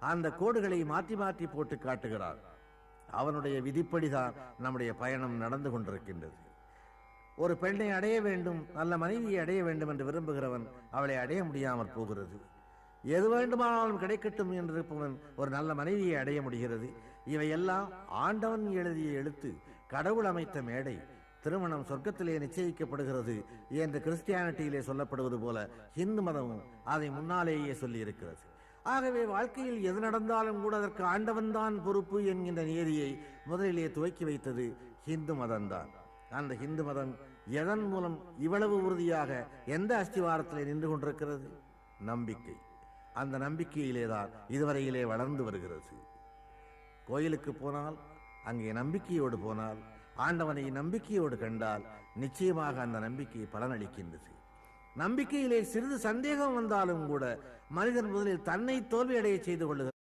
அந்த கோடுகளை மாற்றி மாற்றி போட்டு காட்டுகிறார். அவனுடைய விதிப்படிதான் நம்முடைய பயணம் நடந்து கொண்டிருக்கின்றது. ஒரு பெண்ணை அடைய வேண்டும், நல்ல மனைவியை அடைய வேண்டும் என்று விரும்புகிறவன் அவளை அடைய முடியாமற் போகிறது. எது வேண்டுமானாலும் கிடைக்கட்டும் என்றிருப்பவன் ஒரு நல்ல மனைவியை அடைய முடிகிறது. இவையெல்லாம் ஆண்டவன் எழுதிய எழுத்து, கடவுள் அமைத்த மேடை. திருமணம் சொர்க்கத்திலே நிச்சயிக்கப்படுகிறது என்று கிறிஸ்டியானிட்டியிலே சொல்லப்படுவது போல ஹிந்து மதமும் அதை முன்னாலேயே சொல்லி இருக்கிறது. ஆகவே வாழ்க்கையில் எது நடந்தாலும் கூட அதற்கு ஆண்டவன் தான் பொறுப்பு என்கின்ற நியதியை முதலிலே துவக்கி வைத்தது ஹிந்து மதம்தான். அந்த ஹிந்து மதம் எதன் மூலம் இவ்வளவு உறுதியாக எந்த அஸ்திவாரத்திலே நின்று கொண்டிருக்கிறது? நம்பிக்கை. அந்த நம்பிக்கையிலேதான் இதுவரையிலே வளர்ந்து வருகிறது. கோயிலுக்கு போனால், அங்கே நம்பிக்கையோடு போனால், ஆண்டவனை நம்பிக்கையோடு கண்டால் நிச்சயமாக அந்த நம்பிக்கை பலனளிக்கின்றது. நம்பிக்கையிலே சிறிது சந்தேகம் வந்தாலும் கூட மனிதன் முதலில் தன்னை தோல்வியடைய செய்து கொள்ளுகிறார்.